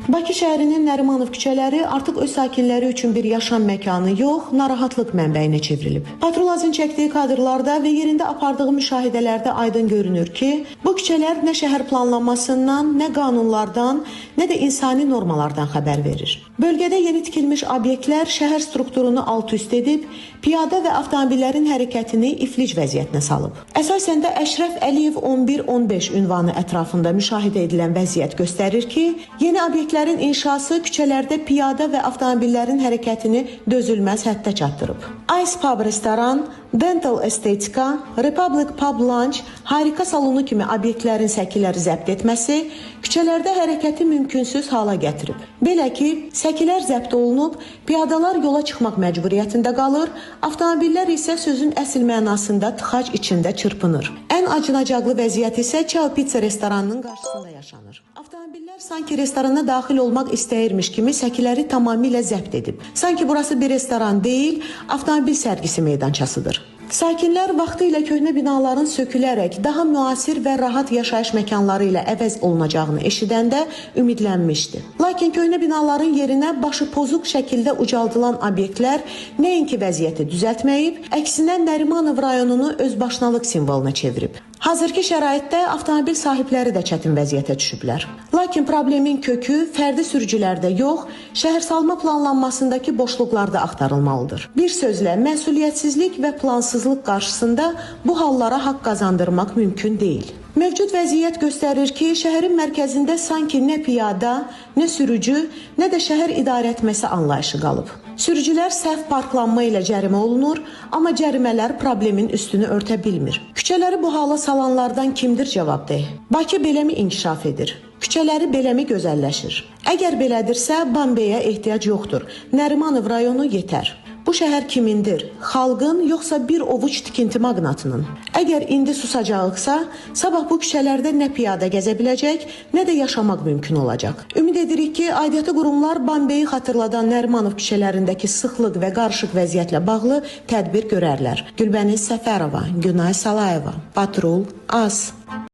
Bakı şəhərinin Nərimanov küçələri artıq öz sakinləri üçün bir yaşam məkanı yox, narahatlıq mənbəyinə çevrilib. Patrulazın çəkdiyi kadrlarda və yerində apardığı müşahidələrdə aydın görünür ki, bu küçələr nə şəhər planlanmasından, nə qanunlardan, nə də insani normalardan xəbər verir. Bölgədə yeni tikilmiş obyektlər şəhər strukturunu alt-üst edib, piyada və avtomobillərin hərəkətini iflic vəziyyətinə salıb. Əsasən də Əşrəf Əliyev 11-15 ünvanı ətrafında müşahidə edilən vəziyyət göstərir ki, yeni obyektlərin inşası küçələrdə piyada və avtomobillərin hərəkətini dözülməz həddə çatdırıb. Ice Pub restoran, Dental Estetika, Republic Pub Lounge, Harika salonu kimi obyektlərin səkiləri zəbt etməsi küçələrdə hərəkəti mümkünsüz hala gətirib. Belə ki, səkilər zəbt olunub, piyadalar yola çıxmaq məcburiyyətində qalır, avtomobillər isə sözün əsl mənasında tıxac içində çırpınır. Ən acınacaqlı vəziyyət isə Chow Pizza restoranının qarşısında yaşanır. Avtomobillər sanki restorana daxil olmaq istəyirmiş kimi səkiləri tamamilə zəbt edib. Sanki burası bir restoran deyil, avtomobil sərgisi meydançasıdır. Sakinlər vaxtı ilə köhnə binaların sökülərək daha müasir və rahat yaşayış məkanları ilə əvəz olunacağını eşidəndə ümidlənmişdi. Lakin köhnə binaların yerinə başı pozuq şəkildə ucaldılan obyektlər nəinki vəziyyəti düzəltməyib, əksinə Nərimanov rayonunu özbaşınalıq simvoluna çevirib. Hazırki şəraitdə avtomobil sahibləri də çətin vəziyyətə düşüblər. Lakin problemin kökü fərdi sürücülərdə yox, şəhərsalma planlanmasındakı boşluqlarda axtarılmalıdır. Bir sözlə, məsuliyyətsizlik və plansızlıq qarşısında bu hallara haqq qazandırmaq mümkün deyil. Mövcud vəziyyət göstərir ki, şəhərin mərkəzində sanki nə piyada, nə sürücü, nə də şəhər idarəetməsi anlayışı qalıb. Sürücülər səhv parklanma ilə cərimə olunur, amma cərimələr problemin üstünü örtə bilmir. Küçələri bu hala salanlardan kimdir cavabdeh? Bakı beləmi inkişaf edir? Küçələri beləmi gözəlləşir? Əgər belədirsə, Bambeyə ehtiyac yoxdur. Nərimanov rayonu yetər. Bu şəhər kimindir? Xalqın, yoxsa bir ovuc tikinti maqnatının? Əgər indi susacaqsa, sabah bu küçələrdə nə piyada gəzə biləcək, nə də yaşamaq mümkün olacaq. Ümid edirik ki, aidiyyatı qurumlar Bambeyi xatırladan Nərimanov küçələrindəki sıxlıq və qarışıq vəziyyətlə bağlı tədbir görərlər. Gülbəniz Səfərova, Günay Salayeva, Patrul, AS.